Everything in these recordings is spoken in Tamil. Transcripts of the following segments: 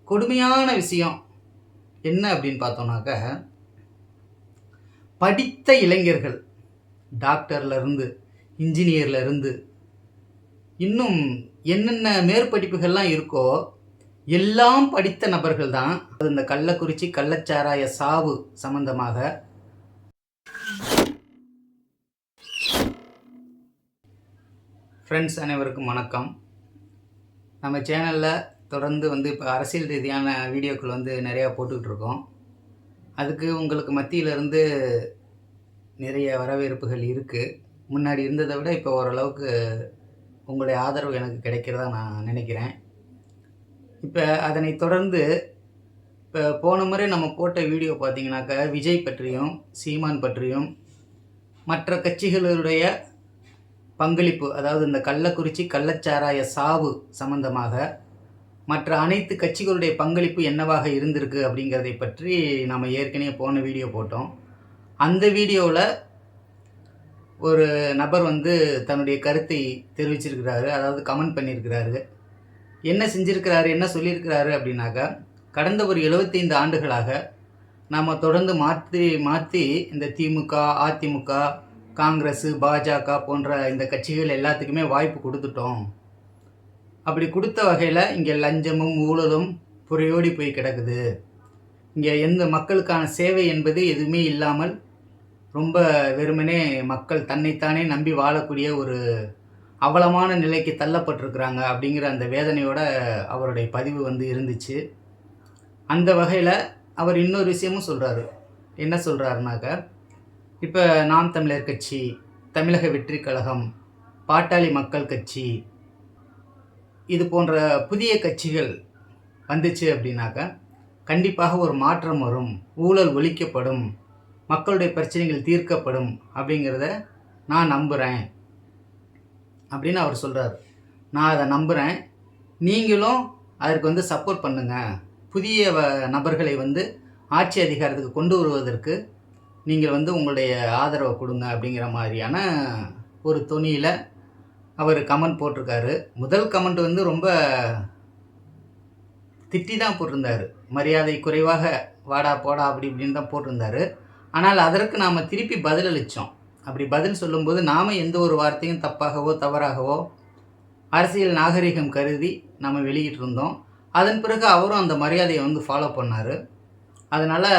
கொடுமையான விஷயம் என்ன அப்படின்னு பார்த்தோம்னாக்க, படித்த இளைஞர்கள் டாக்டர்லேருந்து இன்ஜினியர்லேருந்து இன்னும் என்னென்ன மேற்படிப்புகள்லாம் இருக்கோ எல்லாம் படித்த நபர்கள் தான் இந்த கள்ளக்குறிச்சி கள்ளச்சாராய சாவு சம்பந்தமாக ஃப்ரெண்ட்ஸ் அனைவருக்கும் வணக்கம். நம்ம சேனலில் தொடர்ந்து இப்போ அரசியல் ரீதியான வீடியோக்கள் நிறையா போட்டுக்கிட்டு இருக்கோம். அதுக்கு உங்களுக்கு மத்தியிலிருந்து நிறைய வரவேற்புகள் இருக்குது. முன்னாடி இருந்ததை விட இப்போ ஓரளவுக்கு உங்களுடைய ஆதரவு எனக்கு கிடைக்கிறதா நான் நினைக்கிறேன். இப்போ அதனை தொடர்ந்து இப்போ போன முறை நம்ம போட்ட வீடியோ பார்த்திங்கனாக்கா விஜய் பற்றியும் சீமான் பற்றியும் மற்ற கட்சிகளுடைய பங்களிப்பு, அதாவது இந்த கள்ளக்குறிச்சி கள்ளச்சாராய சாவு சம்பந்தமாக மற்ற அனைத்து கட்சிகளுடைய பங்களிப்பு என்னவாக இருந்திருக்கு அப்படிங்கிறதை பற்றி நம்ம ஏற்கனவே போன வீடியோ போட்டோம். அந்த வீடியோவில் ஒரு நபர் தன்னுடைய கருத்தை தெரிவிச்சிருக்கிறாரு, அதாவது கமெண்ட் பண்ணியிருக்கிறாரு. என்ன செஞ்சுருக்கிறாரு, என்ன சொல்லியிருக்கிறாரு அப்படின்னாக்கா, கடந்த ஒரு 75 ஆண்டுகளாக நாம் தொடர்ந்து மாற்றி இந்த திமுக, அதிமுக, காங்கிரஸ், பாஜக போன்ற இந்த கட்சிகள் எல்லாத்துக்குமே வாய்ப்பு கொடுத்துட்டோம். அப்படி கொடுத்த வகையில் இங்கே லஞ்சமும் ஊழலும் புரையோடி போய் கிடக்குது. இங்கே எந்த மக்களுக்கான சேவை என்பது எதுவுமே இல்லாமல் ரொம்ப வெறுமனே மக்கள் தன்னைத்தானே நம்பி வாழக்கூடிய ஒரு அவலமான நிலைக்கு தள்ளப்பட்டிருக்கிறாங்க அப்படிங்கிற அந்த வேதனையோட அவருடைய பதிவு இருந்துச்சு. அந்த வகையில் அவர் இன்னொரு விஷயமும் சொல்கிறாரு. என்ன சொல்கிறாருனாக்கா, இப்போ நாம் தமிழர் கட்சி, தமிழக வெற்றி கழகம், பாட்டாளி மக்கள் கட்சி, இது போன்ற புதிய கட்சிகள் வந்துச்சு அப்படின்னாக்கா கண்டிப்பாக ஒரு மாற்றம் வரும், ஊழல் ஒழிக்கப்படும், மக்களுடைய பிரச்சனைகள் தீர்க்கப்படும் அப்படிங்கிறத நான் நம்புகிறேன் அப்படின்னு அவர் சொல்கிறார். நான் அதை நம்புகிறேன், நீங்களும் அதற்கு சப்போர்ட் பண்ணுங்கள். புதிய நபர்களை ஆட்சி அதிகாரத்துக்கு கொண்டு வருவதற்கு நீங்கள் உங்களுடைய ஆதரவை கொடுங்க அப்படிங்கிற மாதிரியான ஒரு தொனியில் அவர் கமெண்ட் போட்டிருக்காரு. முதல் கமெண்ட் ரொம்ப திட்டி தான் போட்டிருந்தார். மரியாதை குறைவாக வாடா போடா அப்படி இப்படின்னு தான் போட்டிருந்தார். ஆனால் அதற்கு நாம் திருப்பி பதிலளித்தோம். அப்படி பதில் சொல்லும்போது நாம் எந்த ஒரு வார்த்தையும் தப்பாகவோ தவறாகவோ அரசியல் நாகரிகம் கருதி நம்ம வெளியிட்டிருந்தோம். அதன் பிறகு அவரும் அந்த மரியாதையை ஃபாலோ பண்ணார். அதனால்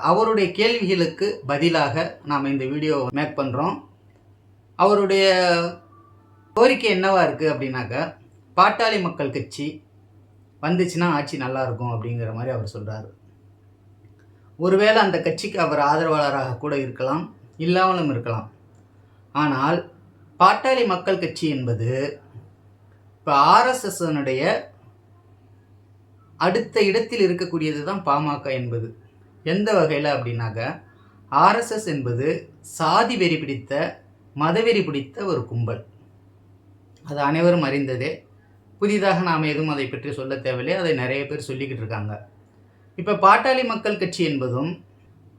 அவருடைய கேள்விகளுக்கு பதிலாக நாம் இந்த வீடியோ மேக் பண்ணுறோம். அவருடைய கோரிக்கை என்னவாக இருக்குது அப்படின்னாக்கா, பாட்டாளி மக்கள் கட்சி வந்துச்சுன்னா ஆட்சி நல்லாயிருக்கும் அப்படிங்கிற மாதிரி அவர் சொல்கிறார். ஒருவேளை அந்த கட்சிக்கு அவர் ஆதரவாளராக கூட இருக்கலாம், இல்லாமலும் இருக்கலாம். ஆனால் பாட்டாளி மக்கள் கட்சி என்பது இப்போ ஆர்எஸ்எஸ்னுடைய அடுத்த இடத்தில் இருக்கக்கூடியது தான் பாமக என்பது. எந்த வகையில் அப்படின்னாக்கா, ஆர்எஸ்எஸ் என்பது சாதி வெறி பிடித்த, மதவெறி பிடித்த ஒரு கும்பல். அது அனைவரும் அறிந்ததே. புதிதாக நாம் எதுவும் அதை பற்றி சொல்ல தேவையில்லை, அதை நிறைய பேர் சொல்லிக்கிட்டு இருக்காங்க. இப்போ பாட்டாளி மக்கள் கட்சி என்பதும்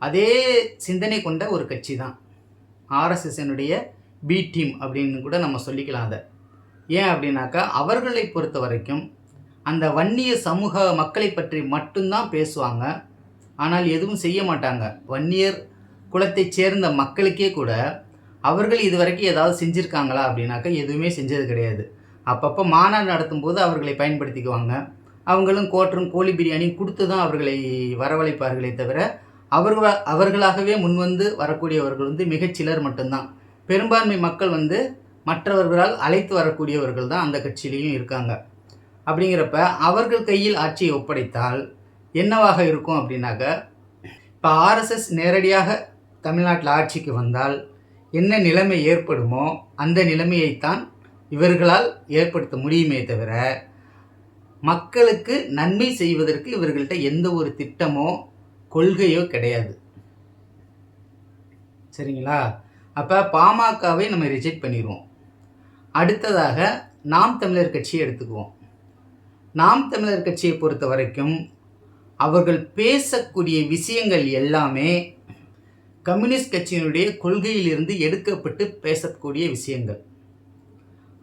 அதே சிந்தனை கொண்ட ஒரு கட்சி தான். ஆர்எஸ்எஸ்னுடைய பி டீம் அப்படின்னு கூட நம்ம சொல்லிக்கலாம் அதை. ஏன் அப்படின்னாக்கா, அவர்களை பொறுத்த வரைக்கும் அந்த வன்னிய சமூக மக்களை பற்றி மட்டும்தான் பேசுவாங்க, ஆனால் எதுவும் செய்ய மாட்டாங்க. வன்னியர் குலத்தைச் சேர்ந்த மக்களுக்கே கூட அவர்கள் இதுவரைக்கும் ஏதாவது செஞ்சுருக்காங்களா அப்படின்னாக்கா எதுவுமே செஞ்சது கிடையாது. அப்பப்போ மாநாடு நடத்தும்போது அவர்களை பயன்படுத்திக்குவாங்க. அவங்களும் கோட்டரும் கோழி பிரியாணியும் கொடுத்து தான் அவர்களை வரவழைப்பார்களே தவிர அவர்களாகவே முன்வந்து வரக்கூடியவர்கள் மிகச்சிலர் மட்டும்தான். பெரும்பான்மை மக்கள் மற்றவர்களால் அழைத்து வரக்கூடியவர்கள் தான் அந்த கட்சியிலையும் இருக்காங்க. அப்படிங்கிறப்ப அவர்கள் கையில் ஆட்சியை ஒப்படைத்தால் என்னவாக இருக்கும் அப்படின்னாக்க, இப்போ ஆர்எஸ்எஸ் நேரடியாக தமிழ்நாட்டில் ஆட்சிக்கு வந்தால் என்ன நிலைமை ஏற்படுமோ அந்த நிலைமையைத்தான் இவர்களால் ஏற்படுத்த முடியுமே தவிர மக்களுக்கு நன்மை செய்வதற்கு இவர்கள்ட்ட எந்த ஒரு திட்டமோ கொள்கையோ கிடையாது. சரிங்களா? அப்போ பாமகவை நம்ம ரிஜெக்ட் பண்ணிடுவோம். அடுத்ததாக நாம் தமிழர் கட்சியை எடுத்துக்குவோம். நாம் தமிழர் கட்சியை பொறுத்த வரைக்கும் அவர்கள் பேசக்கூடிய விஷயங்கள் எல்லாமே கம்யூனிஸ்ட் கட்சியினுடைய கொள்கையிலிருந்து எடுக்கப்பட்டு பேசக்கூடிய விஷயங்கள்.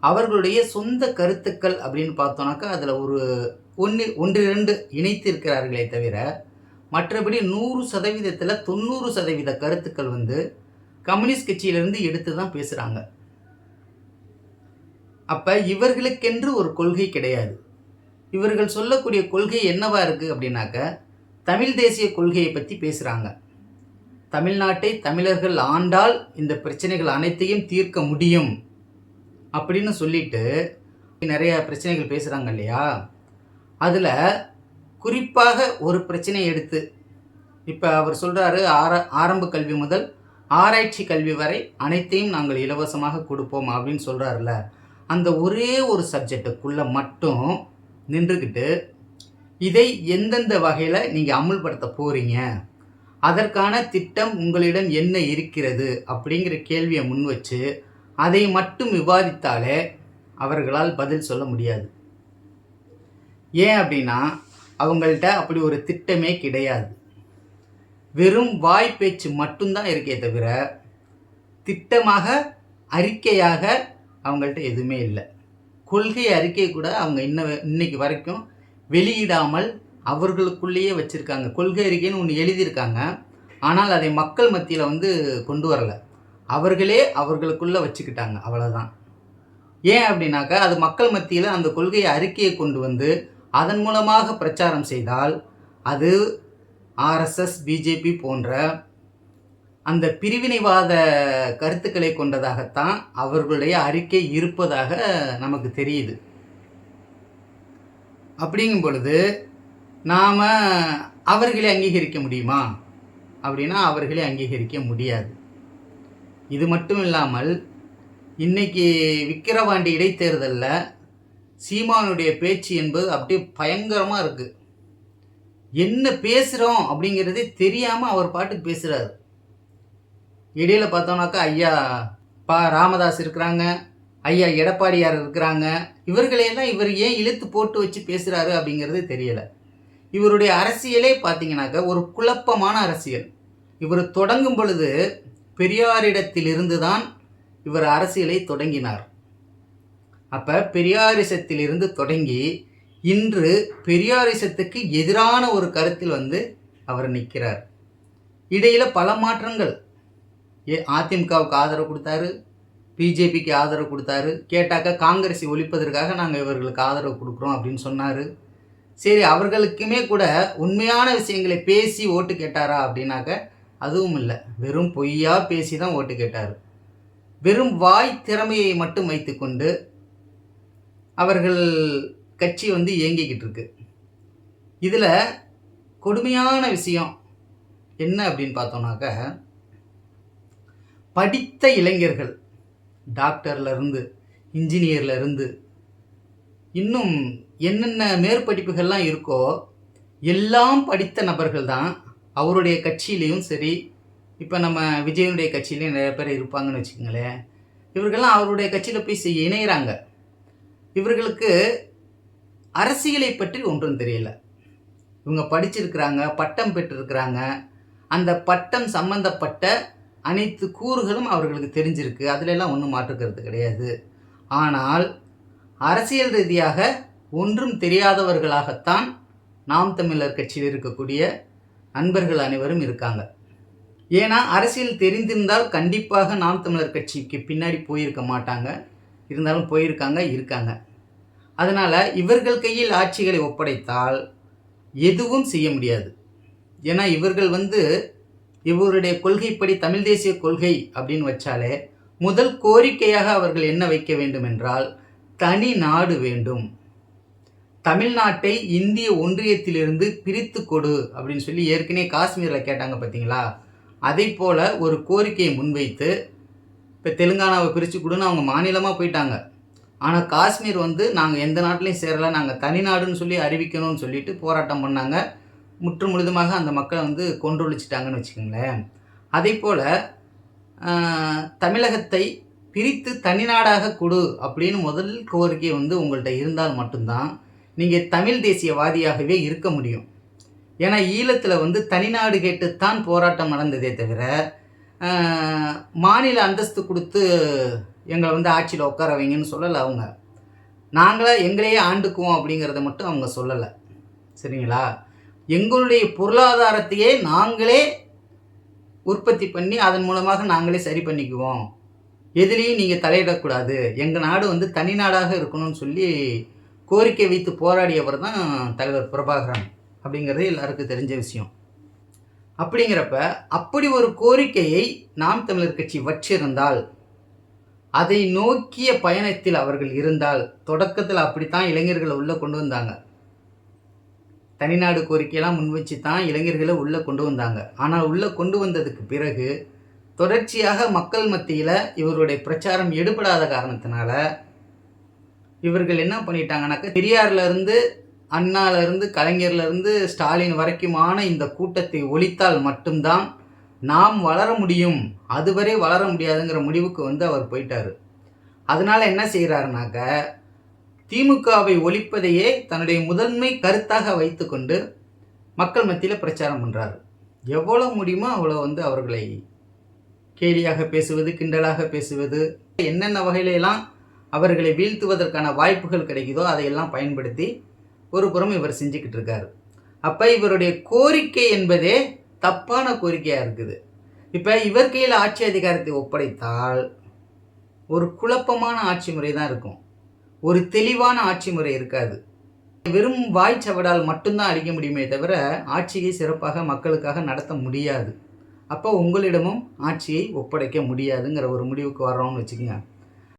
அவர்களுடைய சொந்த கருத்துக்கள் அப்படின்னு பார்த்தோன்னாக்கா அதில் ஒரு ஒன்று 2 இணைத்து இருக்கிறார்களே தவிர மற்றபடி 100%த்தில் 90% கருத்துக்கள் வந்து கம்யூனிஸ்ட் கட்சியிலிருந்து எடுத்து தான் பேசுகிறாங்க. அப்போ இவர்களுக்கென்று ஒரு கொள்கை கிடையாது. இவர்கள் சொல்லக்கூடிய கொள்கை என்னவா இருக்குது அப்படின்னாக்க, தமிழ் தேசிய கொள்கையை பற்றி பேசுகிறாங்க. தமிழ்நாட்டை தமிழர்கள் ஆண்டால் இந்த பிரச்சனைகள் அனைத்தையும் தீர்க்க முடியும் அப்படின்னு சொல்லிட்டு நிறைய பிரச்சனைகள் பேசுகிறாங்க இல்லையா. அதில் குறிப்பாக ஒரு பிரச்சனையை எடுத்து இப்போ அவர் சொல்கிறாரு, ஆரம்ப கல்வி முதல் ஆராய்ச்சி கல்வி வரை அனைத்தையும் நாங்கள் இலவசமாக கொடுப்போம் அப்படின்னு சொல்கிறாருல. அந்த ஒரே ஒரு சப்ஜெக்டுக்குள்ளே மட்டும் நின்றுக்கிட்டு இதை எந்தெந்த வகையில் நீங்கள் அமுல்படுத்த போகிறீங்க, அதற்கான திட்டம் உங்களிடம் என்ன இருக்கிறது அப்படிங்கிற கேள்வியை முன் வச்சு அதை மட்டும் விவாதித்தாலே அவர்களால் பதில் சொல்ல முடியாது. ஏன் அப்படின்னா அவங்கள்ட்ட அப்படி ஒரு திட்டமே கிடையாது. வெறும் வாய் பேச்சு மட்டும்தான் இருக்கே தவிர திட்டமாக அறிக்கையாக அவங்கள்ட்ட எதுவுமே இல்லை. கொள்கை அறிக்கை கூட அவங்க இன்னைக்கு வரைக்கும் வெளியிடாமல் அவர்களுக்குள்ளேயே வச்சுருக்காங்க. கொள்கை அறிக்கைன்னு ஒன்று எழுதியிருக்காங்க, ஆனால் அதை மக்கள் மத்தியில் வந்து கொண்டு வரலை. அவர்களே அவர்களுக்குள்ளே வச்சுக்கிட்டாங்க, அவ்வளோதான். ஏன் அப்படின்னாக்கா அது மக்கள் மத்தியில் அந்த கொள்கை அறிக்கையை கொண்டு வந்து அதன் மூலமாக பிரச்சாரம் செய்தால் அது ஆர்எஸ்எஸ் பிஜேபி போன்ற அந்த பிரிவினைவாத கருத்துக்களை கொண்டதாகத்தான் அவர்களுடைய அறிக்கை இருப்பதாக நமக்கு தெரியுது. அப்படிங்கும் பொழுது நாம் அவர்களை அங்கீகரிக்க முடியுமா அப்படின்னா அவர்களை அங்கீகரிக்க முடியாது. இது மட்டும் இல்லாமல் இன்னைக்கு விக்கிரவாண்டி இடைத்தேர்தலில் சீமானுடைய பேச்சு என்பது அப்படியே பயங்கரமாக இருக்குது. என்ன பேசுகிறோம் அப்படிங்கிறதே தெரியாமல் அவர் பாட்டுக்கு பேசுகிறார். இடையில பார்த்தோம்னாக்கா ஐயா ராமதாஸ் இருக்கிறாங்க, ஐயா எடப்பாடியார் இருக்கிறாங்க. இவர்களையெல்லாம் இவர் ஏன் இழுத்து போட்டு வச்சு பேசுகிறாரு அப்படிங்கிறது தெரியலை. இவருடைய அரசியலே பார்த்தீங்கன்னாக்கா ஒரு குழப்பமான அரசியல். இவர் தொடங்கும் பொழுது பெரியாரிடத்திலிருந்து தான் இவர் அரசியலை தொடங்கினார். அப்போ பெரியாரிசத்திலிருந்து தொடங்கி இன்று பெரியாரிசத்துக்கு எதிரான ஒரு கருத்தில் வந்து அவர் நிற்கிறார். இடையில் பல மாற்றங்கள். அதிமுகவுக்கு ஆதரவு கொடுத்தாரு, பிஜேபிக்கு ஆதரவு கொடுத்தாரு. கேட்டாக்கா காங்கிரஸை ஒழிப்பதற்காக நாங்கள் இவர்களுக்கு ஆதரவு கொடுக்குறோம் அப்படின்னு சொன்னார். சரி, அவர்களுக்குமே கூட உண்மையான விஷயங்களை பேசி ஓட்டு கேட்டாரா அப்படின்னாக்க அதுவும் இல்லை. வெறும் பொய்யா பேசி தான் ஓட்டு கேட்டார். வெறும் வாய் திறமையை மட்டும் வைத்துக்கொண்டு அவர்கள் கட்சி வந்து இயங்கிக்கிட்டு இருக்கு. இதில் கொடுமையான விஷயம் என்ன அப்படின்னு பார்த்தோம்னாக்க, படித்த இளைஞர்கள் டாக்டர்லேருந்து இன்ஜினியர்லேருந்து இன்னும் என்னென்ன மேற்படிப்புகள்லாம் இருக்கோ எல்லாம் படித்த நபர்கள் தான் அவருடைய கட்சியிலையும் சரி, இப்போ நம்ம விஜயனுடைய கட்சியிலையும் நிறைய பேர் இருப்பாங்கன்னு வச்சுக்கோங்களேன். இவர்கள்லாம் அவருடைய கட்சியில் போய் இணைகிறாங்க. இவர்களுக்கு அரசியலை பற்றி ஒன்றும் தெரியல. இவங்க படிச்சிருக்கிறாங்க, பட்டம் பெற்றிருக்கிறாங்க. அந்த பட்டம் சம்பந்தப்பட்ட அனைத்து கூறுகளும் அவர்களுக்கு தெரிஞ்சிருக்கு. அதிலெல்லாம் ஒன்றும் மாற்றுக்கிறது கிடையாது. ஆனால் அரசியல் ரீதியாக ஒன்றும் தெரியாதவர்களாகத்தான் நாம் தமிழர் கட்சியில் இருக்கக்கூடிய நண்பர்கள் அனைவரும் இருக்காங்க. ஏன்னா அரசியல் தெரிந்திருந்தால் கண்டிப்பாக நாம் தமிழர் கட்சிக்கு பின்னாடி போயிருக்க மாட்டாங்க. இருந்தாலும் இருக்காங்க. அதனால் இவர்கள் கையில் ஆட்சிகளை ஒப்படைத்தால் எதுவும் செய்ய முடியாது. ஏன்னா இவர்கள் வந்து இவருடைய கொள்கைப்படி தமிழ் தேசிய கொள்கை அப்படின்னு வச்சாலே முதல் கோரிக்கையாக அவர்கள் என்ன வைக்க வேண்டும் என்றால் தனி நாடு வேண்டும், தமிழ்நாட்டை இந்திய ஒன்றியத்திலிருந்து பிரித்து கொடு அப்படின்னு சொல்லி ஏற்கனவே காஷ்மீரில் கேட்டாங்க பார்த்தீங்களா. அதை போல் ஒரு கோரிக்கையை முன்வைத்து இப்போ தெலுங்கானாவை பிரித்து கொடுன்னு அவங்க மாநிலமாக போயிட்டாங்க. ஆனால் காஷ்மீர் வந்து நாங்கள் எந்த நாட்டிலையும் சேரலை, நாங்கள் தனி நாடுன்னு சொல்லி அறிவிக்கணும்னு சொல்லிட்டு போராட்டம் பண்ணாங்க. முற்று முழுதுமாக அந்த மக்களை வந்து கொன்றொழிச்சிட்டாங்கன்னு வச்சுக்கோங்களேன். அதே போல் தமிழகத்தை பிரித்து தனிநாடாக கொடு அப்படின்னு முதல் கோரிக்கை வந்து உங்கள்கிட்ட இருந்தால் மட்டும்தான் நீங்கள் தமிழ் தேசியவாதியாகவே இருக்க முடியும். ஏன்னா ஈழத்தில் வந்து தனிநாடு கேட்டுத்தான் போராட்டம் நடந்ததே தவிர மாநில அந்தஸ்து கொடுத்து எங்களை வந்து ஆட்சியில் உட்கார வைங்கன்னு சொல்லலை. அவங்க நாங்களே எங்களையே ஆண்டுக்குவோம் அப்படிங்கிறத மட்டும் அவங்க சொல்லலை. சரிங்களா? எங்களுடைய பொருளாதாரத்தையே நாங்களே உற்பத்தி பண்ணி அதன் மூலமாக நாங்களே சரி பண்ணிக்குவோம். எதுலேயும் நீங்கள் தலையிடக்கூடாது. எங்கள் நாடு வந்து தனி நாடாக இருக்கணும்னு சொல்லி கோரிக்கை வைத்து போராடியவர் தான் தலைவர் பிரபாகரன் அப்படிங்கிறது எல்லாருக்கும் தெரிஞ்ச விஷயம். அப்படிங்கிறப்ப அப்படி ஒரு கோரிக்கையை நாம் தமிழர் கட்சி வச்சிருந்தால், அதை நோக்கிய பயணத்தில் அவர்கள் இருந்தால், தொடக்கத்தில் அப்படித்தான் இளைஞர்களை உள்ளே கொண்டு வந்தாங்க. தனிநாடு கோரிக்கையெல்லாம் முன் வச்சு தான் இளைஞர்களை உள்ளே கொண்டு வந்தாங்க. ஆனால் உள்ளே கொண்டு வந்ததுக்கு பிறகு தொடர்ச்சியாக மக்கள் மத்தியில் இவருடைய பிரச்சாரம் எடுபடாத காரணத்தினால இவர்கள் என்ன பண்ணிட்டாங்கனாக்கா, பெரியார்லேருந்து அண்ணாலேருந்து கலைஞர்லேருந்து ஸ்டாலின் வரைக்குமான இந்த கூட்டத்தை ஒழித்தால் மட்டும்தான் நாம் வளர முடியும், அதுவரை வளர முடியாதுங்கிற முடிவுக்கு வந்து அவர் போயிட்டார். அதனால் என்ன செய்கிறாருனாக்க, திமுகவை ஒழிப்பதையே தன்னுடைய முதன்மை கருத்தாக வைத்துக்கொண்டு மக்கள் மத்தியில் பிரச்சாரம் பண்ணுறாரு. எவ்வளோ முடியுமோ அவ்வளோ வந்து அவர்களை கேலியாக பேசுவது, கிண்டலாக பேசுவது, என்னென்ன வகையிலெல்லாம் அவர்களை வீழ்த்துவதற்கான வாய்ப்புகள் கிடைக்குதோ அதையெல்லாம் பயன்படுத்தி ஒரு புறம் இவர் செஞ்சுக்கிட்டு இருக்காரு. அப்போ இவருடைய கோரிக்கை என்பதே தப்பான கோரிக்கையாக இருக்குது. இப்போ இவர் கையில் ஆட்சி அதிகாரத்தை ஒப்படைத்தால் ஒரு குழப்பமான ஆட்சி முறை தான் இருக்கும், ஒரு தெளிவான ஆட்சி முறை இருக்காது. வெறும் வாய்ச்சவடால் மட்டும்தான் அளிக்க முடியுமே தவிர ஆட்சியை சிறப்பாக மக்களுக்காக நடத்த முடியாது. அப்போ உங்களிடமும் ஆட்சியை ஒப்படைக்க முடியாதுங்கிற ஒரு முடிவுக்கு வர்றோம்னு வச்சுக்கோங்க.